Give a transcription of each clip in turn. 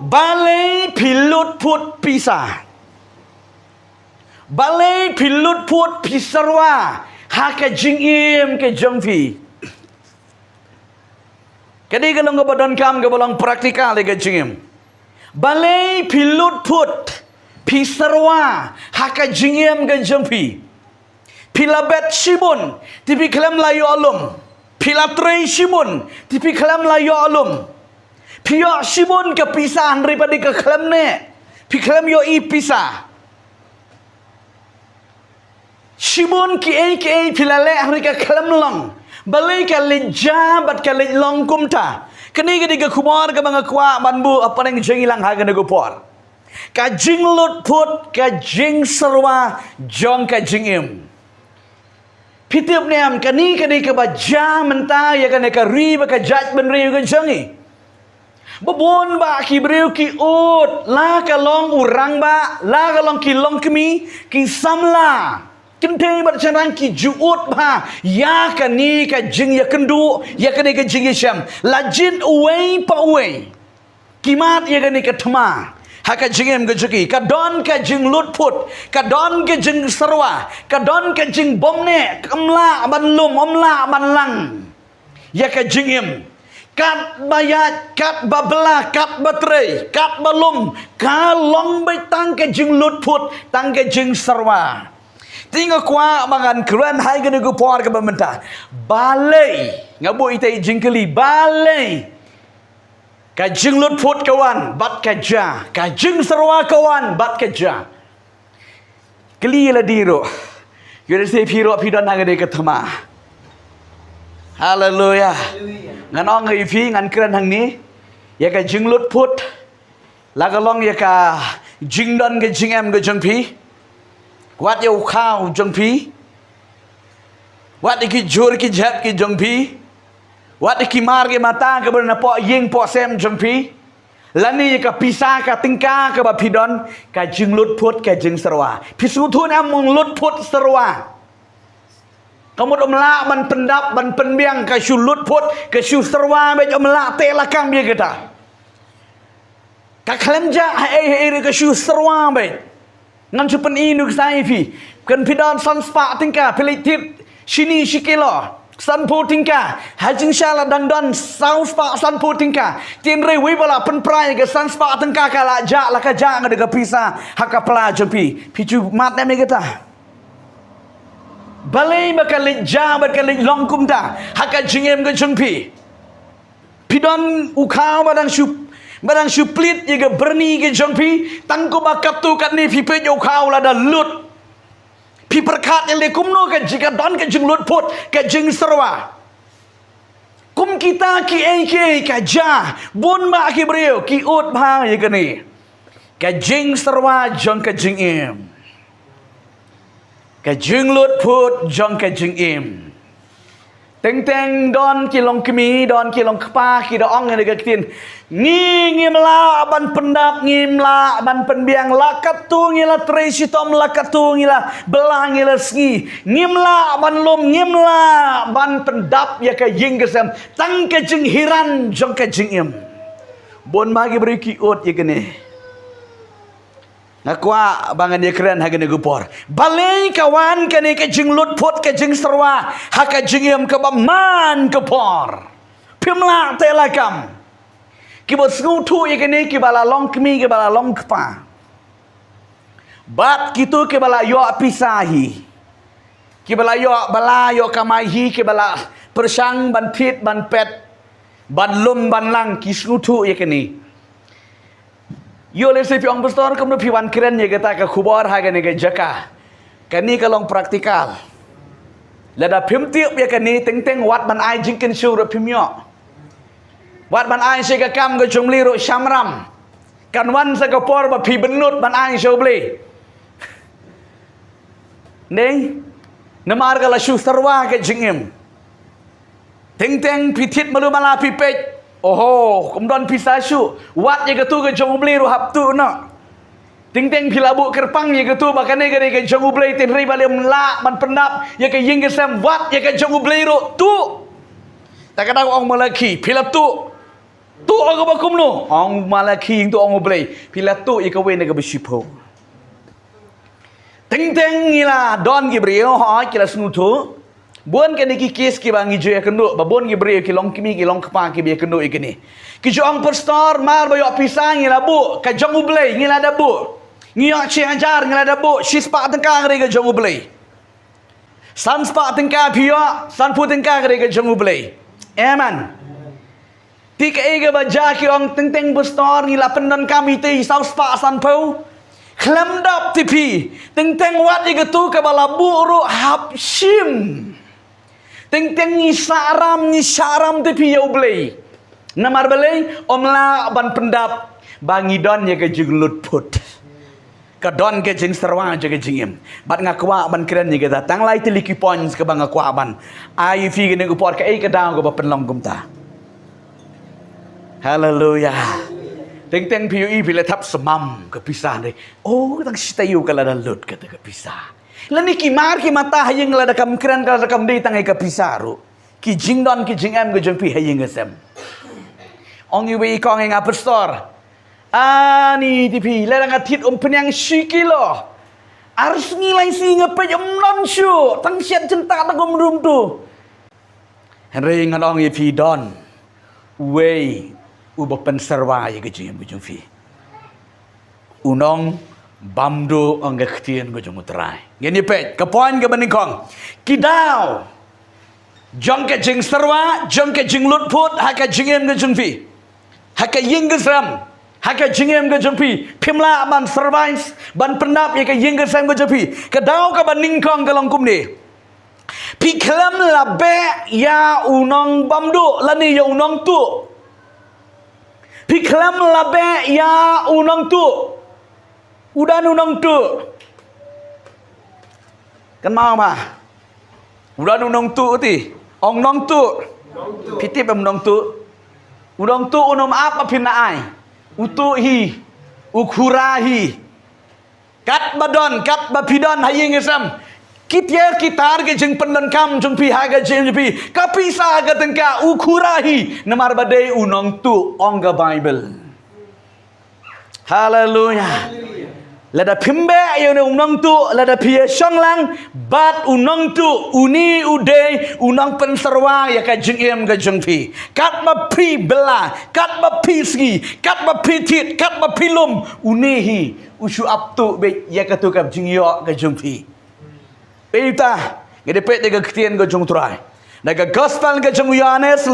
balai pilut put pisah. Balai pilut put pisarwa. Haka jingim ke jengfi. Kadi kalau ngabadon kam ke balang praktikal ke jingim. Balai pilut put pisarwa. Haka jingim ke jengfi. Pilabet shibun. Tipi kelam layu alum. Pilatrai shibun. Tipi kelam layu alum. Piyok shibun ke pisah daripada ke kelam ne. Pi kelam yo i pisah. Shibun ki ai pilale hari ke kelam long. Balai ke lejabat ke long kumta. Kini ke kumar ke bangga kuat banbu apa yang jengilang harga negopor. Ka jing lut put ka jing serwa jong ka jingim. Pitip niam kani ke baja mentah ya kan ka ri ba ka jaj ben ri ka jengi. Babon ba ki breu ki ut la ka long urang ba la ka long ki long kemi ki samla. Kenteng bercenang ki juut bah ya kani ka jing ya kendu ya kani ka jing syam lajin away pa away kimat ya kani ka thma haka jingem ka juki ka don ka jing lut put ka don ka jing sarwa ka don ka jing bomne kamla ban lum omla ban lang ya ka jingem kat bayat kat babla kat baterai kat balum ka long bai tang ka jing lut put tang ka jing sarwa. Tinggal kuat mangan keruan hai kena gupor ke pemerintah. Balai ngabu itai jingkeli balai. Kajing lut put kawan bat kaja. Kajing serwa kawan bat kaja. Keli la diro. Yore se piro pidon hang de ketema. Haleluya. Ngan ong ngai pi ngan keran hang ni. Ya kajing lut put. La kalong ya ka jing don ke jing em ke jong pi. Wat yêu khao jong pi. Wat ki jur ki jap ki jong pi. Wat ki mar ki mata ke berna po yeng po sem jong pi. Lani ka pisah ka tingka ka ba pidon ka jing lut put ka jing serwa. Pisu thun among lut put serwa. Kamu omla ban pendap ban penbiang ka shu lut put ka shu serwa be omla te la kam ye kita. Ka klemja ai ka shu serwa be. Ngan cupen inuk sai pi kan pidon san spa tingka pelitit sini sikelo san pu tingka hajing shala dangdon sau spa san pu tingka tin re wi bala pen prai ke san spa tingka kala ja la ka ja ngade ka pisa haka pla jopi picu mat ne kita balai bakal ja bakal long kumta haka jingem ke jengpi pidon ukau badang shup barang suplit juga berni ke jongpi tangko bakat tu kat ni pi pe jau kau la da lut pi perkat ele kumno ke jika don ke jing lut put ke jing serwa kum kita ki ai ka ja bon ba ki breu ki ut ba ye ke ni ke jing serwa jong ke jing im ke jing lut put jong ke jing im teng don ki long kemi don ki long kpa ki da ong ne ke tin ni ngimla ban pendap ngimla ban penbiang lakat tu ngila tresi tom lakat tu ngila belang ngila ski ngimla ban lum ngimla ban pendap ya ka ying kesem tang ke jing hiran jong ke jing im bon magi beri ki ot ye kene ngakwa bangan dia keren hagene gupor balai kawan kene ke jing lut put ke jing serwa haka jing im ke baman gupor pimla telakam kibot skutu ye kene ki bala long kemi ke bala long kpa bat kitu ke bala yo pisahi ki bala yo kamaihi ke bala persang ban pit ban pet ban lum ban lang ki skutu ye kene yo le se piong pastor kamu piwan keren ye kata ka khubor ha kene ke jaka kani kalong praktikal lada pimtiup ye kene teng wat ban ai jingkin shu ro pimyo wat ban ai se ka kam ke jumli ro shamram kan wan sa ka por ba pi benut ban ai shu bli nei namar ka la shu sarwa ke jingim teng pitit malu mala pipet oh kemudian pisah shu wat ye ketu ke jumli ro hap tu no teng pilabu kerpang ye ketu bakane ke jumli tin ri balem la ban pendap ye ke ying ke sam wat ye ke jumli ro tu tak kadang ong malaki pilap tu tu aga bakum no ong malaki tu ong oblay pila tu ikawe na gabisipo teng ngila don Gabriel ha kila snutu buan ke niki kes ki bangi joya kendo babon Gabriel ki long kimi ki long kapa ki be kendo ikini ki jong pastor mar bayo pisang ngila bu ka jong oblay ngila da bu ngiyak chi ajar ngila da bu shispa tengkang re ka jong oblay san spa tengkang pio san pu tengkang re ka jong oblay amen Tika ega baja ki ong teng pastor ngila pendon kami ti sau spa san pau klam dap tipi teng wat ega tu ka bala buru hap shim teng ni saram tipi ya ublei namar belei omla ban pendap bangi don ya ke jing lut put ka don ke jing serwa ja ke jingim bat ngakwa ban keren ni ke datang lai tiliki points ke bang ngakwa ban ai fi ke ne ku pot ka e ka daw ko ba penlong gumta Hallelujah. Teng PUI bila tap semam kepisah ni. Oh, tang sitayu kala dalut kata kepisah. Lani kimar ki mata hayeng la dakam kran kala dakam dei tang kepisah ru. Ki jingdon ki jingam ke jengpi hayeng ngesem. Ong iwe kong eng pastor. Ni tipi la dang atit penyang sikilo. Ars ngilai singa pe non syu. Tang siat cinta tang rum tu. Henry ngan ong ipi don. Way uba penserwa ya kejim bujung fi unong bamdo ang gaktian bujung utrai ngeni pet ke poin ke beningkong kidau jong ke jing serwa jong ke jing lutput haka jingem ke jungfi haka ying ke sram haka jingem ke jungfi pimla ban servais ban pendap ya ke ying ke sam ke jungfi kedau ke beningkong ke longkum ni piklam labe ya unong bamdo lani ya unong tu Piklam labe ya unang tu. Udan unang tu. Kan mau mah. Udan unang tu ti. Ong nong tu. Pitip unang tu. Unang tu unom apa pinaai. Utu hi. Ukurahi. Kat badon, kat bapidon haying isam. Kitya kitar ke jeng pendon kam jeng pi haga jeng pi kapisa ga tengka ukurahi namar badai unong tu ongga Bible. Hallelujah. Lada pimbe yo ne unong tu lada pia songlang bat unong tu uni uday unong penserwa ya ka jeng em ga jeng pi. Kat ma pi bela, kat ma pi ski, kat ma pi tit, kat ma pilum unihi usu aptu be ya ka tu ka jeng yo ga jeng pi. Ita ngedepet de gaktian go jong trai naga gospel ga jong Yohanes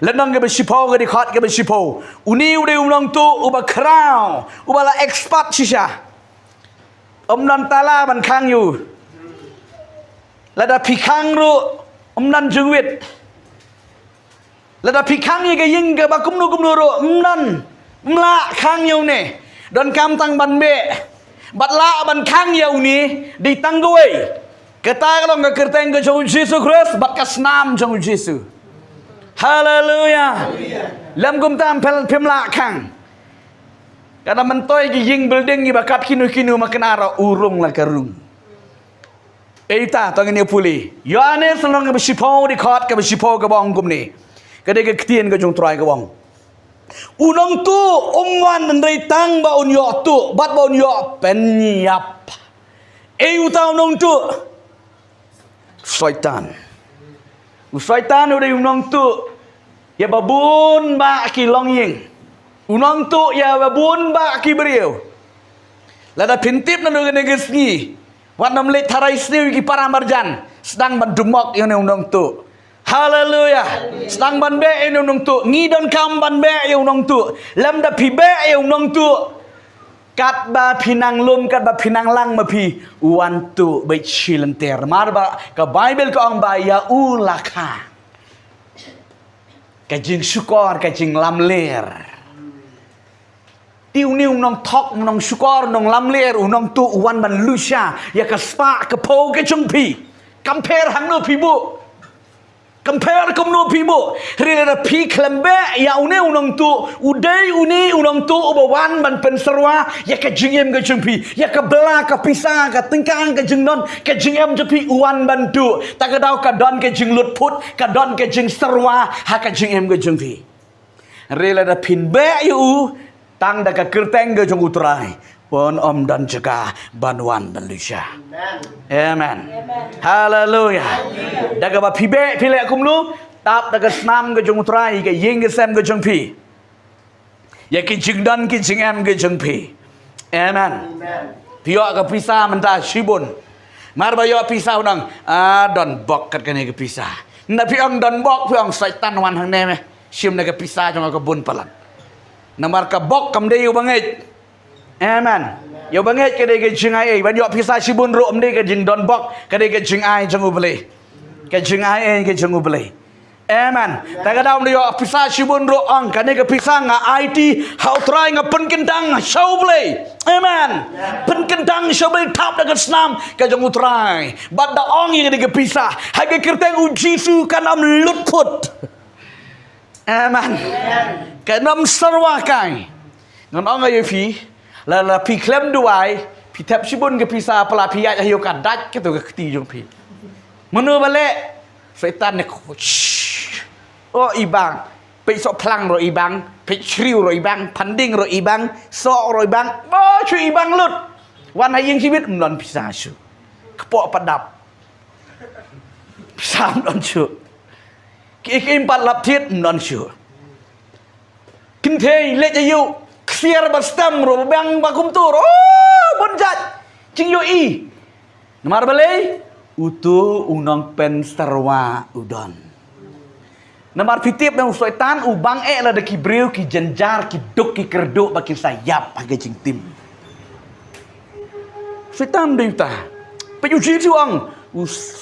lenong ga besipau ga dikhat ga besipau uni ude unong tu uba crown uba la expat shisha non tala ban khang yu lada pikang ru non jungwit lada pikang ye ga ying ga bakum nu ru non mla khang yu ne don kam tang ban be batla ban khang yu ni di tanggoi Kata kalau nggak kerteng ke jauh Yesus Kristus, bakas nam jauh Yesus. Haleluya. Lam gum tam pemla kang. Karena mentoy ging building gi bakat kinu makan ara urung lah karung. Eita tongin puli. Yohanes nong ke besipau di kot ke besipau ke bang gum ni. Kada ke ketien ke jauh try ke bang. Unong tu ongwan ndai tang ba unyo tu, bat ba unyo penyap. Uta unong tu. Syaitan udah unong tu ya babun ba ki longying unong tu ya babun ba ki beriau lada pintip na nuga negesni wat namle tarai sni ki para marjan sedang bandumok yang unong tu haleluya sedang ban be yang unong tu ngidon kam ban be yang unong tu lam da pi be yang unong tu kat ba pinang lum kat ba pinang lang mapi wantu baik silenter marba ke Bible ko ang ba ya ulaka kajing syukur kajing lamler tiu niu nong tok nong syukur nong lamler unong tu uwan ban lusha ya ke spa ke po ke jungpi compare hang no pibu compare kom no pibu rela pi klembe ya une unong tu udai uni unong tu ubawan ban penserwa ya ke jingem ke jungpi ya ke bela ke pisang ke tengkang ke jingnon ke jingem jepi uwan bantu tak kedau ke don ke jinglut put ke don ke jing serwa ha ke jingem ke jungpi Rela da pin be yu tang da ka kerteng ge jong utrai. Pon om dan jaga banwan dan Lucia. Amen. Hallelujah. Da ka ba pi be pi le kum lu tap da ka snam ge jong utrai ge ying ge sem ge jong pi. Ya ki jing dan ki jing em ge jong pi. Amen. Pio ka pisa menta shibun. Mar ba yo pisa udang don bok kat kene ke pisa. Na pi ong don bok pi ong saitan wan hang ne me. Sim na ke pisa jong ka bun palan. Namar ka bok kam de yu banget. Amen. Yu banget ke de ke jing ai ban yo pisa shibun ro am de ke jing don bok ke de ke jing ai jong u bele. Ke jing ai ke jong u bele. Amen. Taga daum de yo pisa shibun ro ong ka de ke pisa nga IT hau try nga pen kentang show bele. Amen. Pen kentang show bele tap da ke snam ka jong u try. Bad da ong ye de ke pisa. Ha ke kerteng u Jisu kan am lut put. Amen. Kenam sarwa kai. Ngon ong ayo fi. La pi klem duai. Pi tap shibun ke pisa pala pi ya hiyo ka dat ke tu ke keti jong pi. Menu balik. Setan ne oh ibang. Pe sok plang ro ibang. Pe shriu ro ibang. Panding ro ibang. Sok ro ibang. Oh chu ibang lut. Wan hai yingชีวิตมันพิซาชูกระเปาะประดับสามนอนชูกินปัดลับทิศนอนชูกินเทยเละจะอยู่เคลียร์บัสตัมโรบบังบักุมตูโอ้บนจัดจิงโยอีนมาร์เบลutu unang pen sarwa udon namar fitip yang syaitan ubang la de kibriu ki jenjar ki duk ki kerduk baki sayap bagi jing tim syaitan deita pejuji tuang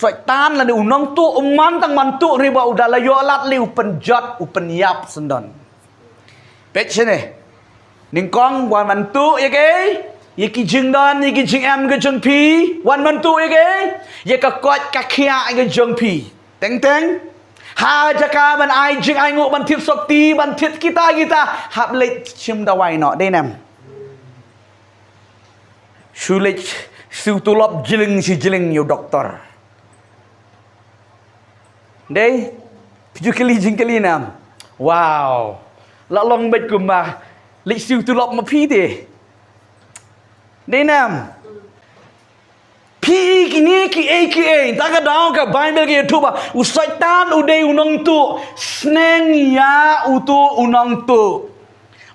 syaitan la de unang tu uman tang mantu riba udala yo alat liu penjat upenyap sendon pet sene ningkong wan mantu ya ke ye ki jing don ye ki jing em ke jing pi wan mantu ye ke ye ka kot ka khia ke jing pi teng teng ha jaka ban ai jing ai ngộ ban thit sok ti ban thit kita hap le chim da wai no de nam shu le su tu lop jiling si jiling yo doktor de piju kali jing kali nam wow la long bet kumba le su tu lop ma pi de Đây nam Pi kini ki aka Taka daw ka Bible ki YouTube Usaitan uday unang tu Sneng ya utu unang tu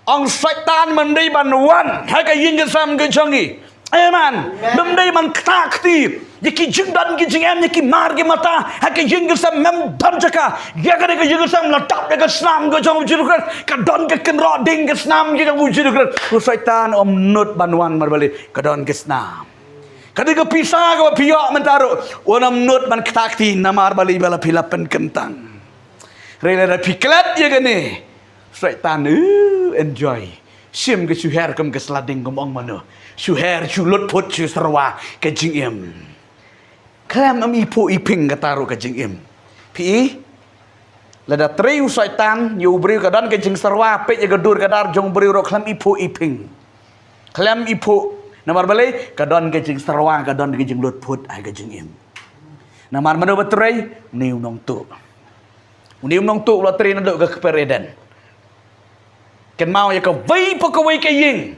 Ang saitan manday banwan Haka yin ka sam ka changi Amen Manday man ktakti Yaki jing dan ki jing em Yaki mar ki mata Haka yin ka sam mem dan jaka Yaka ka yin ka sam Latap ka snam ka chong ujirukrat Ka don ka kenro ding ka snam Ka chong ujirukrat Usaitan om nut banwan marbali Ka don ka snam Kadang pisah ke pihak mentaruh, orang menut man ketakti namar bali bala pilapan kentang. Rela dah piklat je kan ni, syaitan enjoy. Sim ke suher kem ke selading kem ong mano, suher sulut put su serwa ke jingim. Kelam am ipu iping ke taruh ke jingim. Pi, lada triu syaitan yu beri kadan ke jing serwa pe je gadur kadar jong beri ro kelam ipu iping. Kelam ipu Namar balai kadon ke jing sarwang kadon ke jing lut put ai ke jing im. Namar mano batrai niu nong tu. Niu nong tu la tri ndok ke kepereden. Ken mau ya ka vai pakawai ke ying.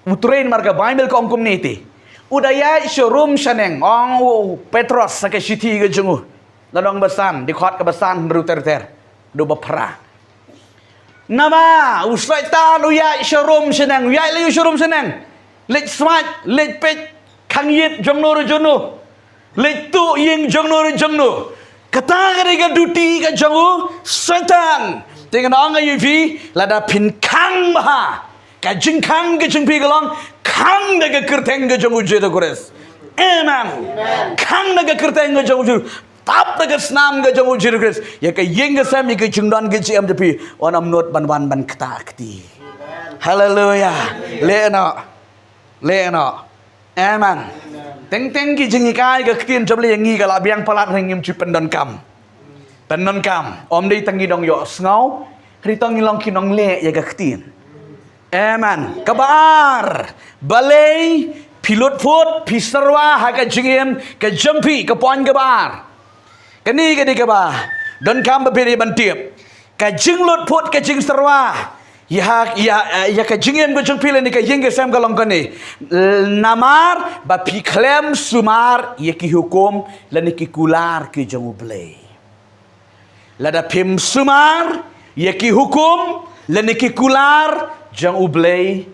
Utrain marga Bible ko community. Udaya showroom shaneng ong Petros sa ke city ke jungu. Ladong basan di khot ke basan ruter-ter. Do bapra. Nama usaitan uya showroom shaneng. Uya le showroom shaneng. Lech smart, lech pet, kang yit jong no jono, lech tu ying jong no jono. Kata mereka duty ke jongu setan. Dengan orang yang vi, lada pin kang maha, kajing kang ke jeng pi galong, kang daga kerteng ke jongu jeda kores. Amen. Kang daga kerteng ke jongu jeda. Tap daga snam ke jongu jeda kores. Ya ke ying ke sam, ya ke jeng don ke jem jepi. Onam not ban kata kti. Hallelujah. Lena. Leno, amen. Teng ki jengi kai ke kien jable yang ngi kala biang palat hengim ci pendon kam. Pendon kam, om dei tangi dong yo snau, kritong ngilong kinong le ya ke kien. Amen. Kabar, balai, pilot food, pisarwa ha ke jengim, ke jempi, ke poin kabar. Kani ke di kabar. Don kam bepiri bantiep. ka jing lot phot ka jing sarwa ya ka jingem go jong pile ni ka yeng sem ka long kani namar ba piklem sumar ye ki hukum la ni ki kular ki jong ublei la da pim sumar ye ki hukum la ni ki kular jong ublei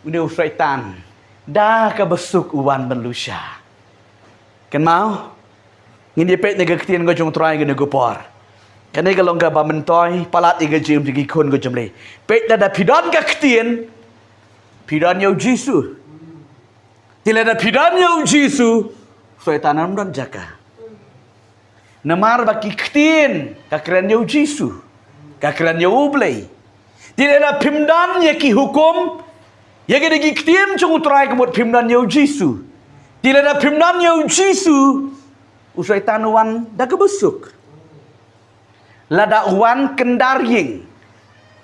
uni syaitan da ka besuk uwan manusia kan mau ngin ye pet ni ka ktien go jong trai go go por kan ni ka long ka ba mentoy palat i ga jim gi khon go jom le pet da pidon ka ktien pidon yo jisu tila da pidon yo jisu syaitan nam don jaka namar ba ki ktien ka kran yo jisu ka kran yo ublei tila da pimdan ye ki hukum ye ga gi ktien chung utrai ka mot pimdan yo jisu tila da pimdan yo jisu syaitan wan da ka besuk lada uwan kendar ying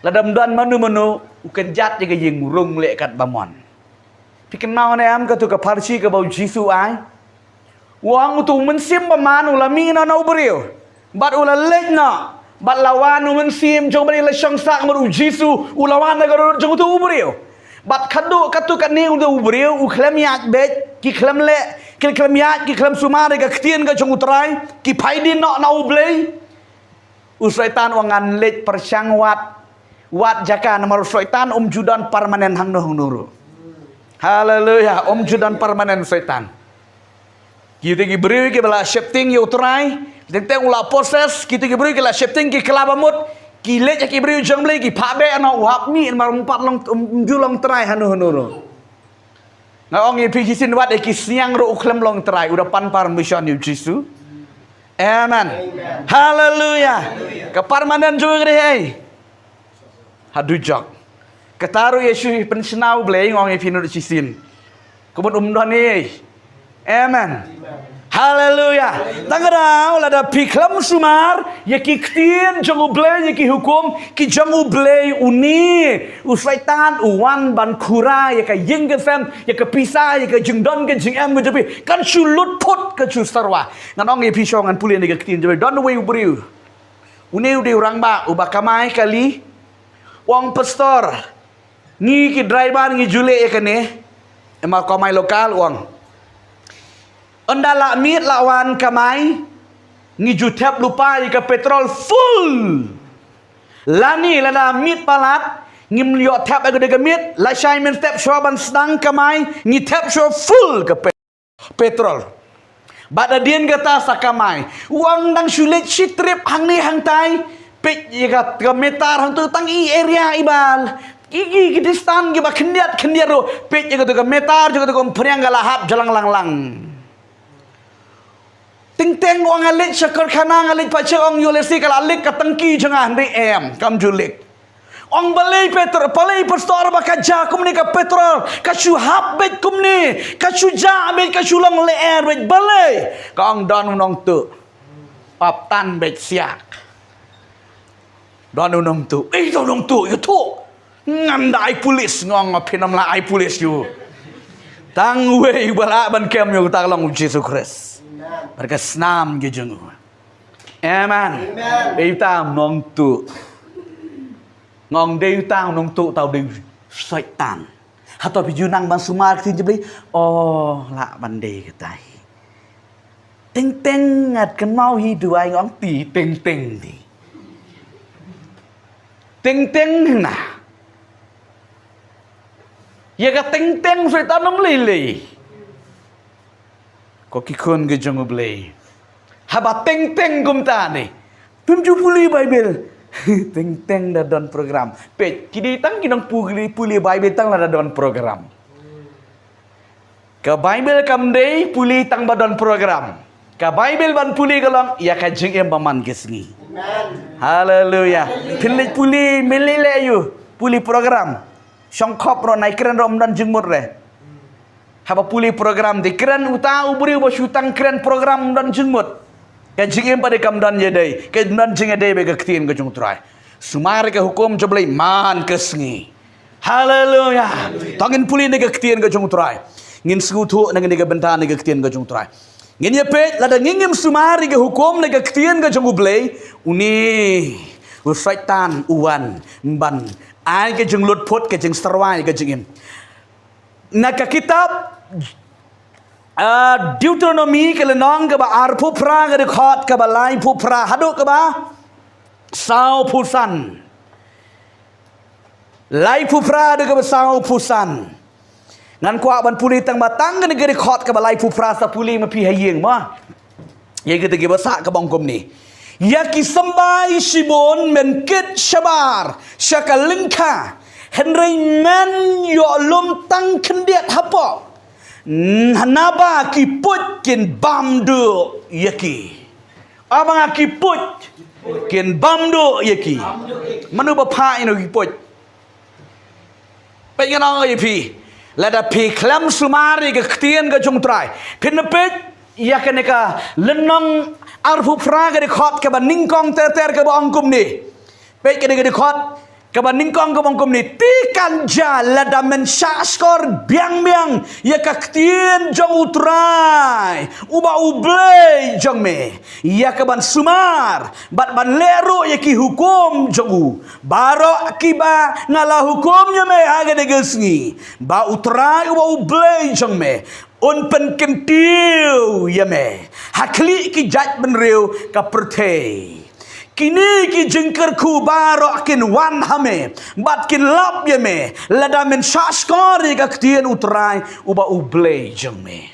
lada mdan manu ukan jat je ying murung le kat bamon piken mau ne am ka tu ka parsi ka bau jisu ai wang tu men sim baman ulami na no brio bat ula lek na bat lawan men sim jong bari la shang sak mu jisu ulawan na ka jong tu brio bat khadu katu kan ni u brio u khlem yak bet ki khlem le ki khlem yak ki khlem suma ka ktien ka jong utrai ki phaidin no na ublei syaitan wangan lej persang wat jaka nomor syaitan judan permanen hang nuru haleluya judan permanen syaitan kita gi beri ke bala shifting yo try tentang ula proses kita gi beri ke la shifting ki kelabamut ki lej ki beri jang beli ki phabe ana wap mi mar empat long julong try hanu ngaong ye pijisin wat ki siang ro uklem long try udah pan permission you jisu amen haleluya keparmanen juga deh hadujak ketaru Yesus pensenau blei ngong epinu cisin kebut umdani amen haleluya tangadau lada piklam sumar ya ki ktien jangu blei ya ki hukum ki jangu blei uni syaitan uwan ban kura ya ka yeng gesem ya ka pisah ya ka jengdon ke jengam ke jepi kan sulut put ke sarwa nganong ye pisong ngan pulien ke ktien jepi don we ubriu uni ude urang ba ubakamai kali wong pastor ngi ki driver ngi jule ya kene emal komai lokal wong Andala mit lawan kamai ngiju tap lupa ika petrol full lani lada mit palat ngim liyo tap aga dega mit la shai men tap shoban sedang kamai ngi tap show full ke petrol bada dien kata sakamai uang dang sulit shitrip hang ni hang tai pek ika ke metar hang tu tang i area ibal iki distan ki ba kendiat ro pek ika ke metar juga tu priang galahap jalang lang ting wang alik syakar khana alik pace ong yolesi kala alik katengki jangan di em kam julik ong balai petrol balai pastor bakaja kumni ka petrol kasu habet kumni kasu jabet kasu long le air bet balai ka ong don nong tu pap tan bet siak don nong tu don nong tu yu tu ngandai polis ngong pinam la ai polis yu tang we bala ban kem yu tak long Jesus Christ mereka senam gejengu amen itam nong tu ngong deu tao nong tu tao deu syaitan hatau pijunang bang sumar tin jebli oh la bande ketai ting ngat kan mau hidu ai ngong ti ting di ting nah ya ka ting syaitan nom lili ko kikon ge jong blei haba teng gum ta ni pim ju puli bible teng da don program pe kidi tang kinong puli bible tang la da don program ka bible kam dei puli tang ba don program ka bible ban puli galong ya ka jing em baman gesngi haleluya puli melile yu puli program songkop ro nai keren rom dan jengmut re haba puli program di keren utau beri basutang keren program dan jengmut ka jingem pada kam dan yedai ka dan jinge dei be ka ktien ka jung trai sumar ka hukum joblei man kesngi haleluya tangin puli ne ka ktien ka jung trai ngin skutu ne ka benta ne ka ktien ka jung trai ngin ye pe lada ngingim sumar ka hukum ne ka ktien ka jung blei uni syaitan uan ban ai ke jeng lut phut ke jeng serwai ke jeng nak kitab Deuteronomy ke lenong ke ba ar phu pra ke khot ke ba lai phu pra hadu ke ba sao phu san lai phu pra de ke ba sao phu san ngan kwa ban puli tang batang ke negeri khot ke ba lai phu pra sa puli ma pi hayeng ma ye ke te ke ba sa ke bongkom ni Yaki sambai Shibon menkit shabar shakalingka Henry men yo lum tang kendiat hapo Hanaba ki put kin bamdu yaki Abang ki put kin bamdu yaki Manu bapa ino ki put Pengen orang pi Lada pi klam sumari ke ketien ke jung trai Pinapit ya keneka lenong arfu praga di khot ke ban ningkong ter ke ba angkum ni pe ke di khot ke ban ningkong ke angkum ni ti kan ja lada men skor biang ya kaktien jong utrai uba ublei jong me ya ke ban sumar bat ban leru ya ki hukum jong u baro kiba ngala hukumnya me haga de gesngi ba utrai uba ublei jong me un pen kentiu ya me hakli ki jaj ben riu ka pertei kini ki jengker ku barok kin wan hame bat kin lap ya me lada men shaskori ka ktien utrai uba ublei jeng me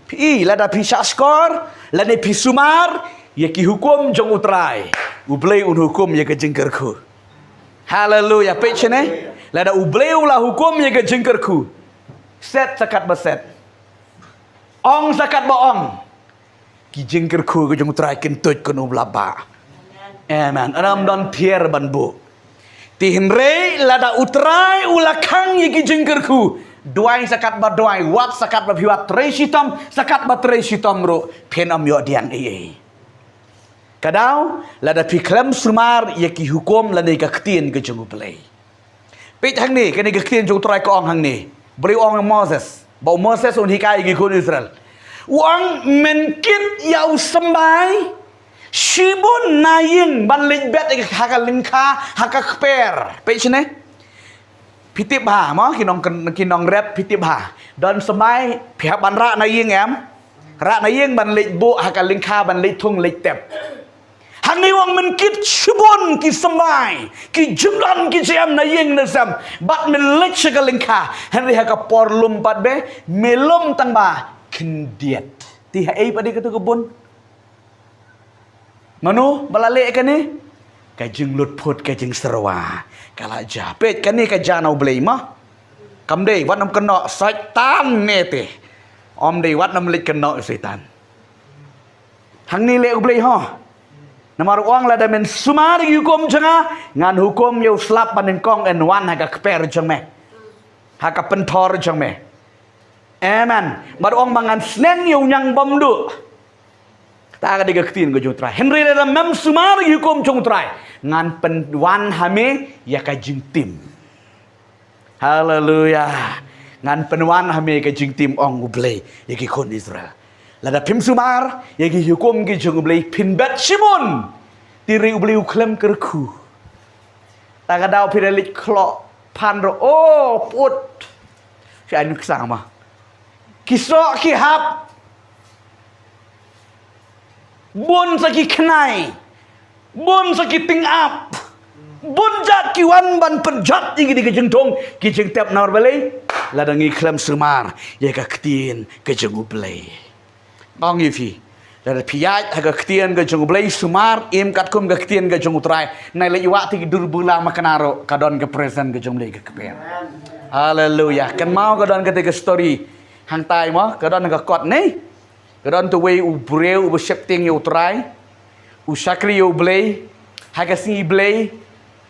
pi lada pi shaskor lada pi sumar ya ki hukum jeng utrai ublei un hukum ya ka jengker ku haleluya pe chene lada ublei ulah hukum ya ka jengker ku set sakat baset Ong zakat boong ki jengker ku ke jung trai ken tut kun ublaba amen ram don tier ban bu ti hinre lada utrai ulakang ki jengker ku duai zakat ba duai wat zakat ba biwat tresitam zakat ba tresitam ro penam yo dian e kadau lada pi klem sumar ye ki hukum lada ka ktien ke jung play pe hang ni ke ni ke ktien jung trai ko ong hang ni beri ong Moses Bau Moses un hikai gi kun Israel. Uang menkit yau sembai Shibun naying ban lik bet haka lingka haka kper. Pe chene? Pitip ha mo kinong rep pitip ha. Don sembai pihak ban ra naying em. Ra naying ban lik bu haka lingka ban lik thung lik tep. Hang ni wang menkit shibun ki sembai ki jumlan ki jam naying nasam bat melik shakalingka henry haka por lumpat be melum tang ba kendiat ti hai padi ketu kebun manu balale kan ni kajeng lut phut kajeng serwa kala japet kan ni kajanau blei ma kam dei wat nam kena setan ne te om dei wat nam lik kena setan hang ni le blei ha Namar uang lada men sumari hukum janga ngan hukum yo slap panen kong en wan haka kper jang me haka pentor jang me amen mar uang mangan sneng yo nyang bom du ta ga diga ktin go jutra henry lada mem sumari hukum jong trai ngan pen wan hame ya ka jing tim haleluya ngan pen wan hame ka jing tim ong ublei ya ki kon Israel Lada pim sumar yagi hukum ki jung ublei pin bet Shimon tiri ublei uklem kerku taga dau pirelik klo panro oh put si anu sama kisro ki hap bon saki knai bon saki ting up bon jat ki wan ban penjat tinggi di kejeng tong kejeng tep naur balai lada ngi klem sumar yaga ktin kejeng ublei Bang Yifi dari piyaj haga ketien ke jung blai sumar im kat kum ke ketien ke jung utrai nai le iwak ti dur bula makanaro kadon ke present ke jung blai ke kepen haleluya kan mau kadon ke te story hang tai mo kadon ke kot ni kadon tu wei u breu u shifting yo utrai u shakri yo blai haga singi blai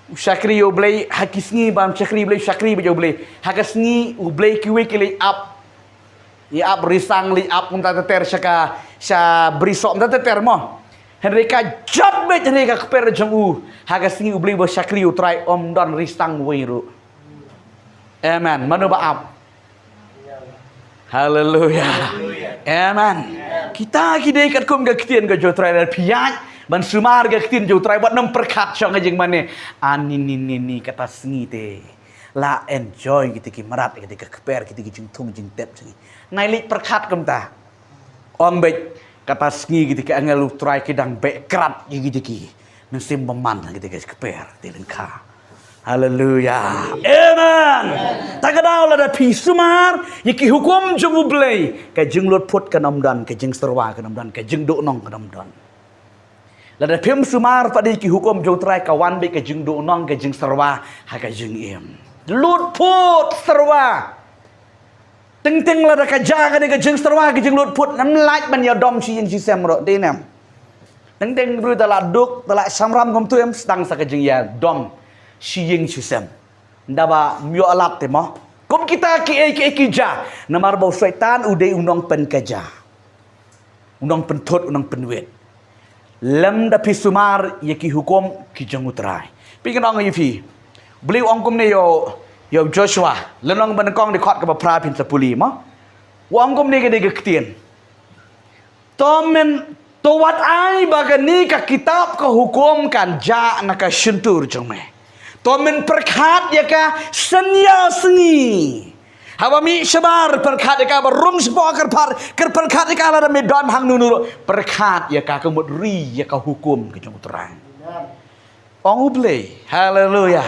u shakri yo blai hakisngi bam shakri blai shakri be yo blai haga singi u blai ki we ki le up ya ap risang li ap unta teter saka sa brisok unta teter mo henrika job bet henrika kper jong u haga singi ubli bo sakri utrai om don risang weiru amen manu ba ap haleluya amen kita kidai kat kum ga kitien ga jotrai dar piyaj ban sumar ga tin ju trai bat nam perkat chong jing mane ni kata sengi te la enjoy gitu ki marat gitu ki keper gitu ki jing tung jing tep sengi ngai lik perkat kem ta om bet kata sengi gitu ki angelu trai ki dang be krat gitu ki nang sim beman gitu ki keper tilen ka haleluya amen ta ka daw la da pi sumar yiki hukum jung blai ka jing lot phut ka nam dan ka jing serwa ka nam dan ka jing do nong ka nam dan la da phim sumar pa di ki hukum jung trai ka wan be ka jing do nong ka jing serwa ha ka jing em lot phut serwa ting la da ka ja ka jing serwa ka jing lot phut nam laj ban ya dom chi jing chi sem ro ti nam ting ru ta la duk ta la samram kom tu em stang sa ka jing ya dom Siying susem, ndaba myo alat temo. Kum kita ki ja, namar bau syaitan uday unong pen kaja, unong pentut unong penwet. Lem da pisumar yaki hukum ki jangutrai. Pikan ong yifi, beliau ongkum ne yo Joshua, lenong benekong di kot ke bapra pin sepuli mo. Ongkum ne ke ketien. Tomen towat ai bagani ka kitab ka hukum kan ja na ka syentur jome. Tomen perkat ya ka senya sengi. Hawa mi sebar perkat ya ka berung sepo ker perkat ya ka la me don hang nunu perkat ya ka kemut ri ya ka hukum ke jong terang. Ong uble haleluya.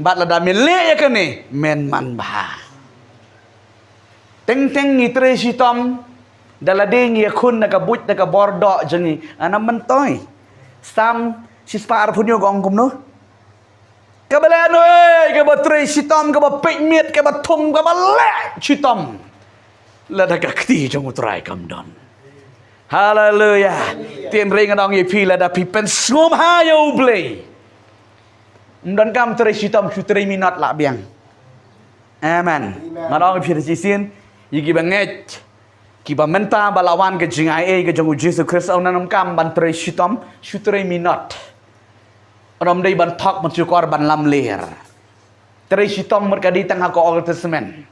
Bat la da me le ya ka ni men man ba. Teng ni tre sitom dala ding ya kun na ka but na ka bordo jengi ana mentoy. Sam sispa arpunyo gong kum no. Kabalan oi, kaba tre sitom, kaba pek miet, kaba tum, kaba lek sitom. Lada kakti jong utrai kamdon. Haleluya. Tien ring adong ye pi lada pi pen sngom hayo blay. Mdan kam tre sitom su tre minat lak biang. Amen. Madong pi resisin, yigi banget. Kiba menta balawan ke jing ai ke jong Yesus Kristus onanam kam ban tre sitom su tre minat. Rom day ban thok man sukor ban lam ler. Tre sitom merkadi tengah ko Old Testament.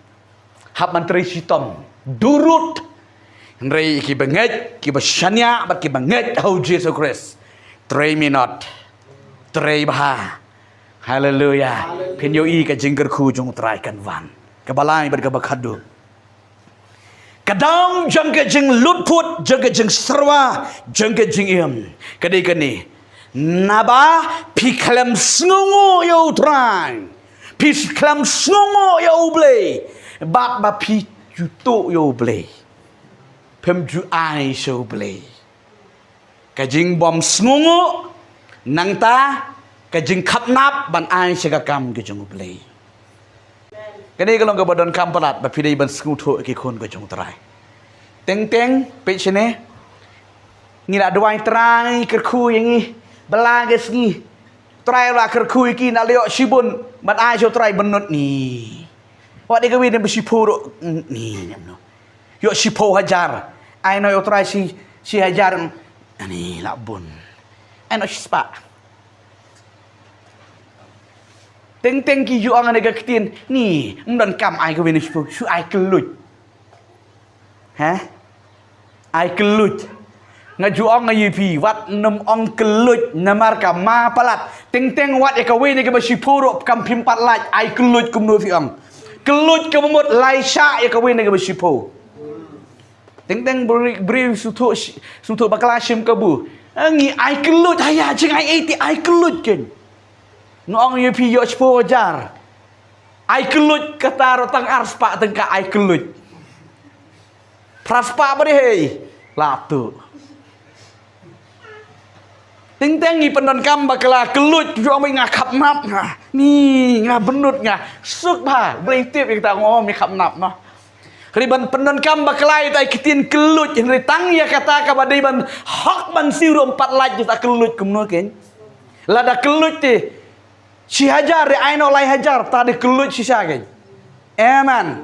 Hab man tre sitom durut. Nrei ki banget ki basyanya bat ki banget hau Jesus Christ. Tre minot. Tre bah. Haleluya. Pinyo i ka jingger ku jong trai kan wan. Kabalai bat ka bakadu. Kadang jang ke jing lutput jang ke jing serwa jang ke jing im. Kadai kani naba piklam snungu yo trai piklam snungu yo ble bat ba pi jutu yo ble pem ju ai so ble kajing bom snungu nangta kajing kapnap ban ai segakam kajing ble kani kalong kabadon kampalat ba pidai ban snungu tho ki kon kajing trai teng pe chene ngira duai trai kerku yang ni belang kesni try la kerkui ki na leo shibun ban ai jo try benut ni wat dia kawin be shipo ni no yo shipo hajar ai no yo try si hajar ani la bun ai no spa teng ki ju ang nega ketin ni mdan kam ai kawin shipo su ai kelut ha ai kelut ngaju ong ngayi pi wat nem ong kelut namar ka ma palat teng wat e kawe ni ke ba sipuro kam pim pat laj ai kelut kum no fi ong kelut ke mot lai sha e kawe ni ke ba sipo teng beri sutu bakala sim ke bu ngi ai kelut haya jeng ai eti ai kelut ken no ong ye pi yo sipo jar ai kelut kata rotang arspa teng ka ai kelut praspa bari hei latu Ting ni pendon kam bakala kelut jo mai ngakap nap nga ni nga benut nga suk ba boleh tip kita ngom mi kap nap no riban pendon kam bakala tai kitin kelut ri tang ya kata ka badai ban hak ban siru 4 laj ta kelut kumno ken lada kelut ti si hajar ri aino lai hajar ta de kelut si sa ken amen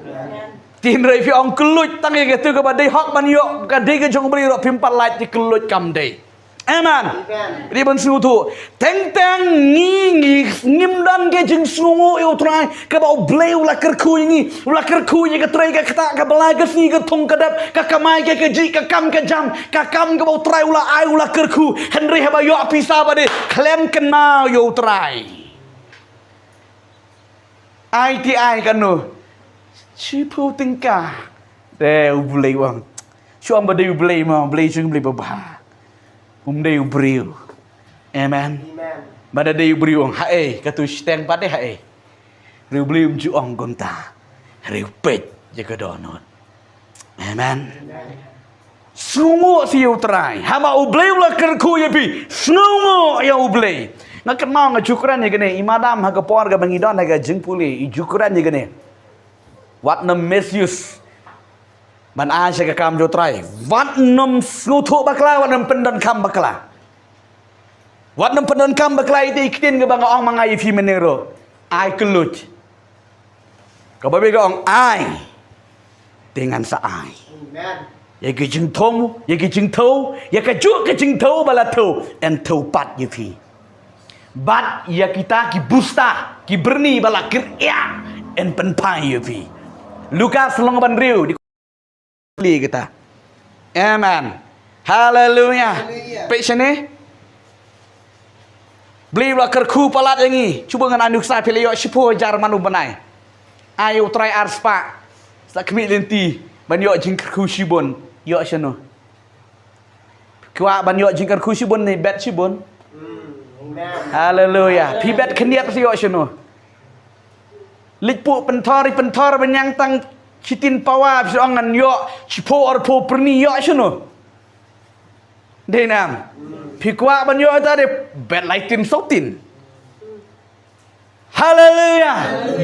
tin ri fi ong kelut tang ya tu ka badai hak ban yo ka de ke jong beri ro 4 laj ti kelut kam dei Amen. Riban sutu. Teng ngim dan ke jeng sungu eu trai ke bau bleu la kerku ini ke trai ke kata ke belai ke sini ke tong ke dap ke kamai ke ji ke kam ke jam ke kam ke bau trai ula ai ula kerku Henry haba yo pisa bade klem kenal eu trai. Ai ti ai kan no. Chipu tingkah. Deu blei wang. Chuam bade blei ma blei chung blei ba. Day beriu, amen. Pada day beriu, hae, katu steng pada hae. Riu beliu juang gonta, riu pet jaga donut, amen. Sungu si utrai, hama ublei ulah kerku ya pi, sungu ya ublei. Nak kenal ngajukuran ya gini, imadam haga por haga bangidon haga jengpuli, ijukuran ya gini. What nam misuse. Man aja ke kam jo trai. Wat nom ngutuk bakla, wat nom pendon kam bakla. Wat nom pendon kam bakla itu ikitin ke bang ong mangai fi menero. Ai kelut. Kau babi ke ong ai dengan sa ai. Ya ke jeng tong, ya ke jeng tau, ya ke juk ke jeng tau bala tau en tau pat ye fi. Bat ya kita ki busta, ki berni bala kirya en penpai ye fi. Lukas longaban riu kita. Amen. Haleluya. Pek sini. Beli kerku palat yang ini. Cuba dengan anu saya pilih yok sipu jar manu benai. Ayo try arspa. Sak kemik lenti. Ban yok jing kerku sibon. Yok seno. Kuat ban yok jing kerku sibon ni bet sibon. Haleluya. Pi bet keniat si yok seno. Lipu pentor benyang tang Citin pawa bisangan yo cipo arpo perni yo seno. Denam. Pikwa ban yo tadi bet lightin sotin. Haleluya.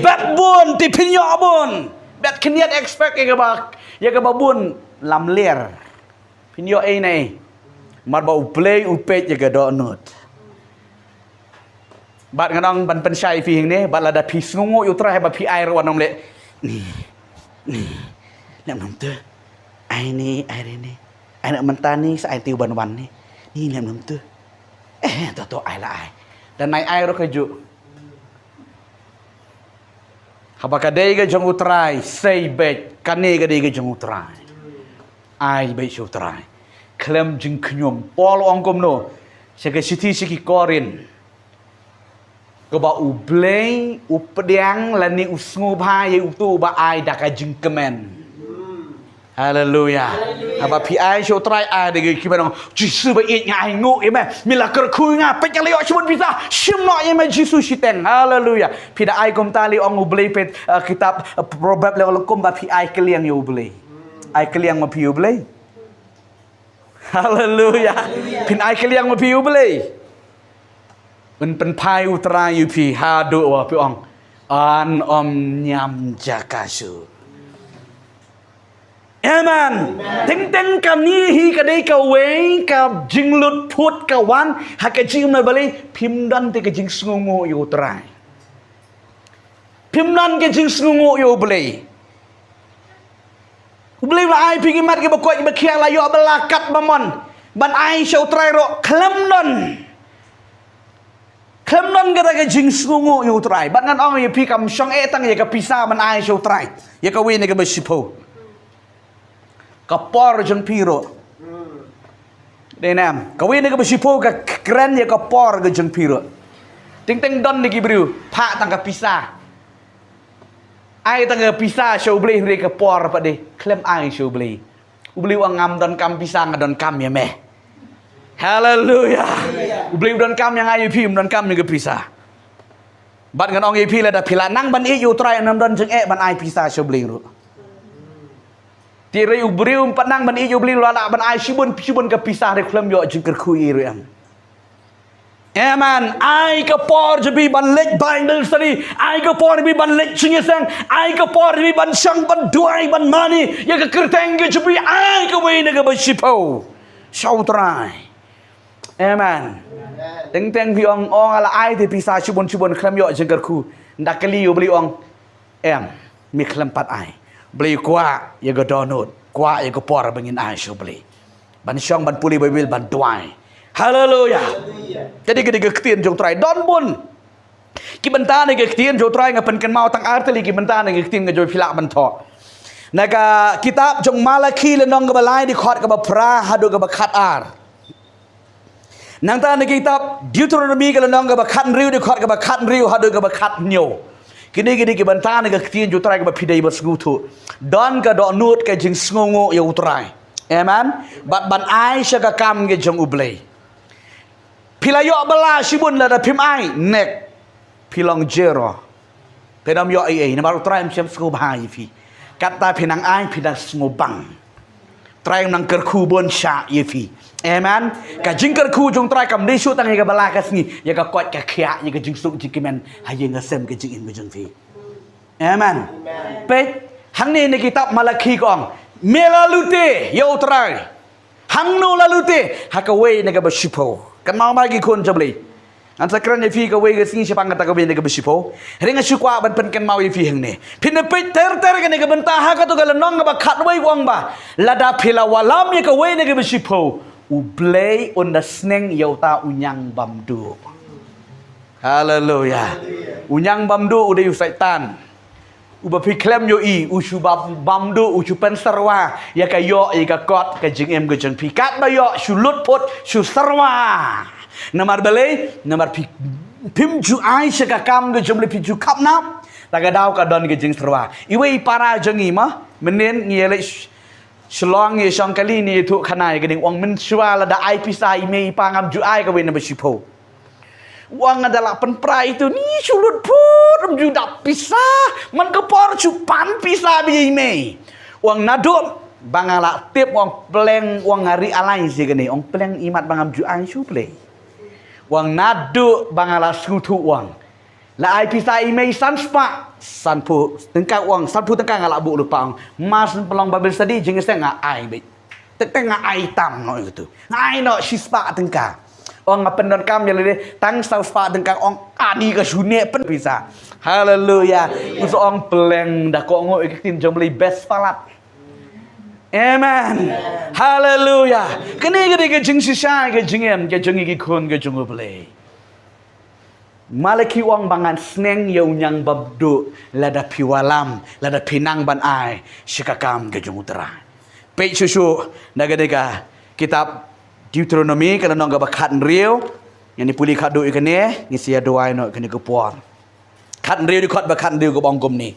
Bet bun tipin yo bun. Bet keniat expect ya ke bun lam ler. Pin yo nei. Mar bau play upet ya ke donut. Bat nganong ban pensai fi hing ne bat lada pi sungu yo trai ba pi air wanong le. Ni, nam tu, ai ni, ai nak mentah ni, saya tiu ban ni, ni nam tu, tu ai lah ai, dan naik air keju. Apakah dia ke jong utrai, say bet, kane ke dia ke jong utrai, ai bet jong utrai, klem jeng kenyum, pol angkom no, sekitar siki korin. Kau ublei, upediang, lani usngu bahaya utu ba ai dak ajeng kemen. Haleluya. Apa pi ai show try ai de kibanong jisu ba it ngai ngu eme mila kerku nga pe leo cuma bisa shimno eme jisu shiteng. Haleluya. Pi da ai kom tali ong ublei pet kitab proverb le kom ba pi ai keliang yo ublei. Ai keliang ma pi ublei. Haleluya. Pin ai keliang ma pi ublei. Pen pai utara yupi hadu wa pi ong an om nyam jakasu. Amen. Teng kami hi kadai ka wei ka jinglut put ka wan ha ka jing na balai pimdan te ka jing sungu yu utara. Pimdan ka jing sungu yu balai. Balai la ai pi mat ke bakoi ba kia la yo balakat bamon. Ban ai show trai ro klemnon. Kemnon kata ke jing sungu yu trai. Bat ngan ong yu pi kam syong tang ya ka pisa man ai show trai. Ya ka win ya ka besipo. Ka por jeng piro. Denam. Ka win ya ka besipo ka keren ya ka por ke jeng piro. Ting don ni gibriu. Pak tang ka pisa. Ai tang ka pisa show beli re ka por pa de. Klem ai show beli. Ubeli wang ngam don kam pisa ngadon kam ya meh. Haleluya. Beli dan kam yang ayu pi dan kam juga pisah. Bat ngan ong ye pi la da pila nang ban e yu trai nam dan jeng ban ai pisah so beli ru. Ti re u briu pat nang ban e yu beli la ban ai shibun ke pisah re klem yo jeng kerku ru am. Amen. Ai ke por je bi ban lek bai dal sari. Ai ke por bi ban lek chinge sang. Ai ke por bi ban sang ban duai ban mani. Ya ke kerteng ke je bi ai ke we ne ke ba shipo. Shau trai. Amen. Teng pi ong ala ai te pisah chubon klem yo jeng kerku. Ndak kali yo beli ong mi klem pat ai. Beli kwa ya go donut. Kwa ya go por bangin ai sho beli. Ban syong ban puli bibil ban duai. Haleluya. Jadi kita ketien jong try don bun. Kibenta ni ketien jong try ngapen kan mau tang arteli kibenta ni ketien ngajoi pilak bento. Naga kitab jong Malaki lenong ke balai di khot ke pra hadu ke khat ar. Nang ta ni kitab Deuteronomy ke lenong ke khat riu di khot ke khat riu hadu ke khat nyo. Kini kibenta ni ketien jong try ke pidai bersekutu. Don ke do nut ke jing sngongo ya utrai. Amen. Ban ai syaka kam ke jong ublei. Pilayok bala sibun la da pim ai nek pilong jero. Pedam yo ai na baru try macam sku bahai fi. Kata pinang ai pinang ngobang. Try nang kerku bon sya ye fi. Amen. Ka jing kerku jong try kam di su tang ye ka bala ka sngi ye ka kot ka khia ye ka jing su jikimen ha ye nga sem ke jing in ke jong fi. Amen. Pe hang ni kitab Malaki kong melalute yo try. Hang no lalute hakaway na ka basipo. Kan mau bagi kon jabli. Anta kran ye fi ka we ga sing siapa ngata ka we na ka basipo. Ringa sukwa ban pen kan mau ye fi hang ne. Pin pe ter ka ne ka bentaha ka to ka lanong ba khat we wang ba. Lada pila walam ye ka we na ka basipo. U play on the sneng yauta unyang bamdu. Hallelujah. Unyang bamdu udah yu syaitan. Uba piklem yo I usu bamdu usu pensarwa ya ka yo I ka kot ka jing em ka jeng pikat ba yo sulut pot su sarwa namar bale namar pim ju ai se ka kam ka jom le pi ju kap na ta ka daw ka don ka jing sarwa iwe I para jeng I ma menen ngele shlong ye shong kali ni tu khanai ka ding ong men shwa la da ai pisa I me pangam ju ai ka we na ba sipo. Wang adalah penpra itu ni sulut pun judak pisah man kepor cupan pisah bi me wang nadum bangala tip wang pleng wang hari alai si gani wang pleng imat bangam ju ai su play wang nadu bangala skutu wang la ai pisah me sanspa sanpu tengkak wang sanpu tengkak ngala bu lupa mas pelong babel tadi jenges nga ai be tengah ai tam no itu ai no sispa tengkak orang pendon kam yang le tang sau spa tengkang ong ani ka sune pen bisa. Haleluya. Us ong peleng dah ko ngo ikin jom li best palat. Amen. Haleluya. Kene gede ke jing sisa ke jingem ke jingi ki kun ke jungu play. Malaki wang bangan sneng yau nyang babdu lada piwalam lada pinang ban ai sikakam ke jungu terang. Pe susu nagadega kitab Deuteronomy kalau nong gak khat riu yang dipuli khat do ikane ngisi doa no ikane kepuar khat riu di khat ba khat riu ke bongkom ni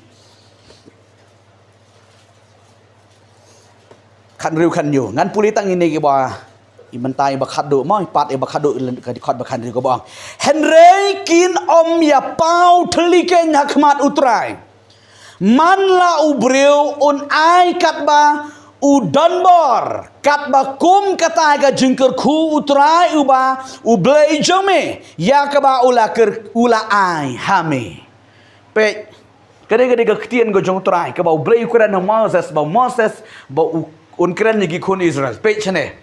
khat riu khat nyu ngan puli tang ini ke ba imentai ba khat do moi pat e ba khat do ke di khat ba khat riu ke bong henrei kin om ya pau thliken hakmat utrai man la ubreu on ai kat ba Udanbor kat ba kum kata ga jengker ku utrai uba ublei jome ya ka ba ula ker ula ai hame pe kade ga ktien go jong trai ka ba ublei ukuran Moses ba un kran ni gi kun Israel pe chane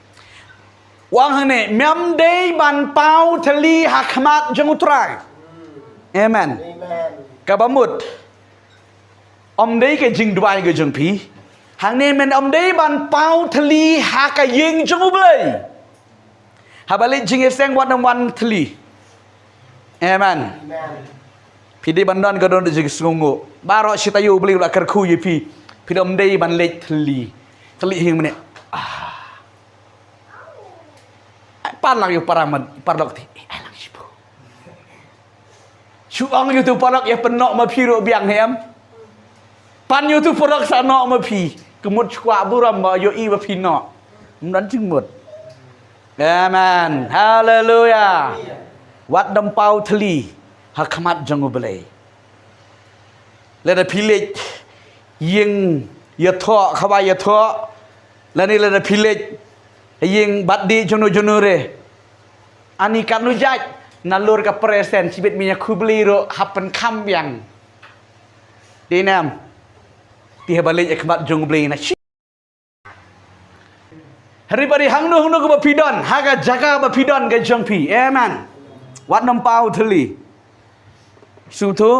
wang hane mem dei ban pau thali hakmat jong utrai amen ka ba mut om dei ke jing duai ga jong pi hang ni men om dei ban pau thli ha ka ying jong ublei ha balik jing eseng wan thli amen pidi bandon ka don jing sungu baro sitayu beli la kerku yi pi om dei ban lek thli hing mene pan lang yu paraman parlok ti alang sipo su ong yu tu parlok ya penok ma pi ro biang hem pan yu tu parlok sa no ma pi kemut skwa buram ba yo I ba pino dan jengmut amen haleluya wat dam pau thli hakmat jangu belai leda pilet yeng ya tho khawa ya tho lani leda pilet yeng baddi jono re ani kanu jaj nalur ka present sibit minyak kubli ro hapen kam yang dinam dia balik akmat jong blei na hari hang no ko bapidon haga jaga bapidon ga jong pi amen wat nam pau thli su thu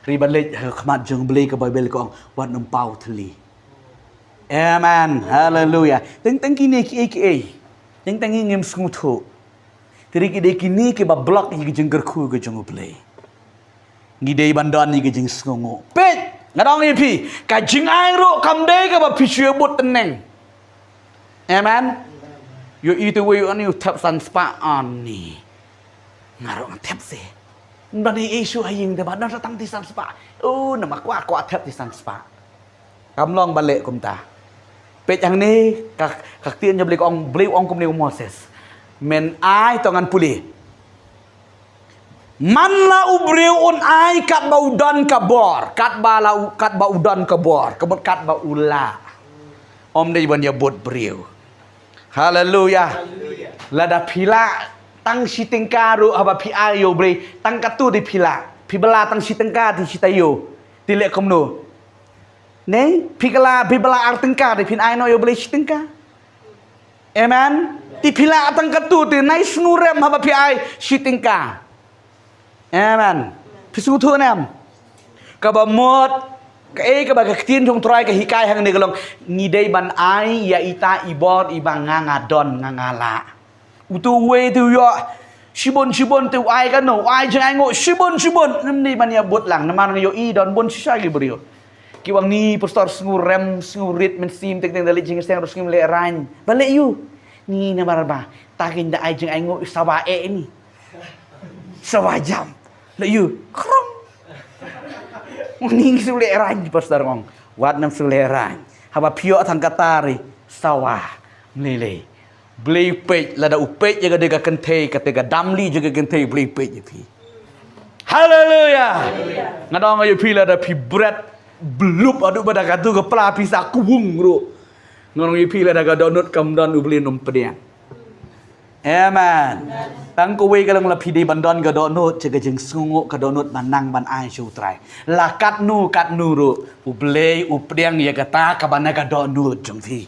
ri balik akmat jong blei ka bible ko wat nam pau thli Amen. Hallelujah. Teng kini ki. Teng ngim smutu. Tiri kini ke ba block yi jeng gerku ke jeng play. Ngidei bandan yi jeng sngongo. Pet ngadong yi pi ka jeng ai ro kam dei ka ba pisue but teneng. Amen. Yo itu we on you tap san spa on ni. Ngarok tap se. Ndani isu haying de badan datang di san spa. Oh nama kwa tap di san spa. Kamlong balik kum ta. Pet yang ni kak tien beli ong kum ni Moses. Men ai tongan puli. Man la ubriu un ai kat bau dan kabor. Kat bau dan kabor. Kebut kat bau ula. Om dia ban ya bot briu. Haleluya. Lada pila tang si tengkaru aba pi ayo bre tang katu di pila. Pi bela tang si tengka di sitayo. Dilek komno. Ne pi bela ar tengka di pin ai no yo bre si tengka. Amen. Ti pila tang katu ti nai snurem aba pi ai si tengka. Amen. Pi sutu nem. Ka ba mot ka ba ketien jong try ka hikai hang ni galong ngidei ban ai ya ita ibor ibang ngadon ngala utu we tu yo shibon tu ai kan no ai jeng ai ngo shibon nam ni ban ya bot lang naman yo I don bon sisa gi brio ki wang ni pastor ngurem ngurit men sim tek dali jeng steng ros ngim le ran balik you ni na barba takin da ai jeng ai ngo sawa ni sawa jam le you krong Ning suleran pastor ngong. Wat nam suleran. Haba pio thang katari sawah mlele. Blei pej lada upej jaga dega kentei katega damli jaga kentei blei pej pi. Haleluya. Ngadong ayo pi lada pi bread blup adu pada katu kepala pisa kubung ro. Ngadong ayo pi lada ga donut kam don ubli num pediang. Amen. Tang kowe kalang lapi di bandon ga donut jaga jeng sungu ka donut manang ban ai su trai. La kat nu ro ublei updiang ya kata ka bana ga donut jeng fi.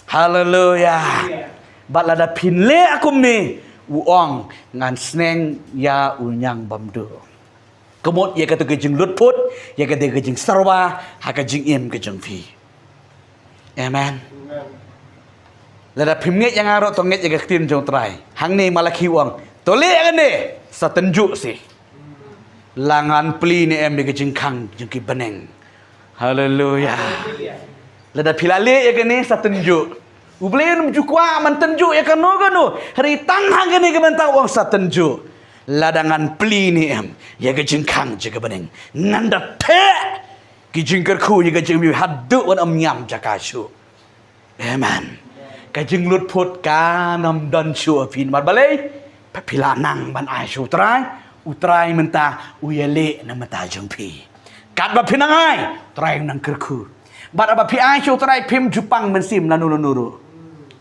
Haleluya. Bat lada pinle akum ni uong ngan sneng ya unyang bamdu. Kemot ya kata ga jeng lut put ya kata ga jeng sarwa ha ka jeng im ga jeng fi. Amen. Lada pimnget yang arok tonget jaga ketin jong trai. Hang ni malaki wang. Tole kan ni. Satenjuk si. Langan peli ni em dega jengkang jengki beneng. Haleluya. Lada pilale ya kan ni satenjuk. Ublen mjukwa man tenjuk ya kan no. Hari tang hang kan ni ke mentang wang satenjuk. Ladangan peli ni em ya ke jengkang jaga beneng. Nanda te. Ki jengker ku ya ke jengmi hadu wan am nyam jakasu. Amen. Kajeng lut put kanam dan syua fin mat balai papila nang ban ai syu utrai menta uyele na mata jeng pi kat ba pinangai trai nang kerku bat ba pi ai syu trai pim jupang mensim lanu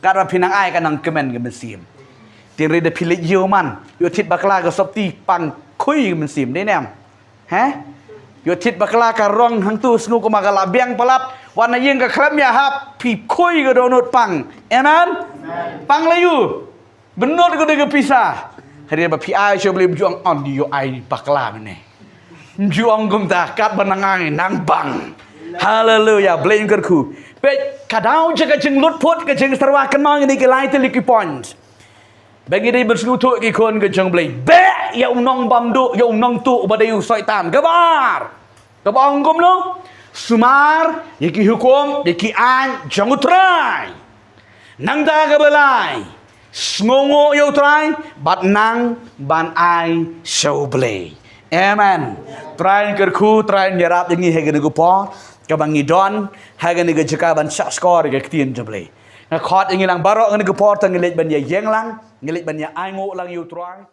kat ba pinangai kanang kemen ke mensim tiri de pilit yo man yo tit bakla ga sopti pang kui mensim de nem yo tit bakla ka rong hang tu snu ko magala biang palap wana yeng ka kram ya hap pi koi ga donut pang. Amen. Pang layu. Benot ko de pisah. Hari ba pi ai syo boleh berjuang on di yo ai bakla mene. Juang gum ta kat banangai nang bang. Haleluya. Blame kerku. Pe kadau jaga jeng lut put ke jeng sarwa kenang ni ke lai te liki point. Bagi dia bersekutu ke kon ke jeng blame. Be ya unong bamdu ya unong tu badayu syaitan. Kabar. Kabang gum lo. Sumar, yaki hukum, yaki an, jangan try. Nang dah kebelai, sngongo yo try, bat nang ban ai show play. Amen. Try kerku, try nyerap yang ni hege nego po, kabangi don, hege nego jeka ban shot score ke ketien play. Ngakot yang lang barok nego po, tangilit ban ya yeng lang, ngilit ban ya ai ngo lang yo try.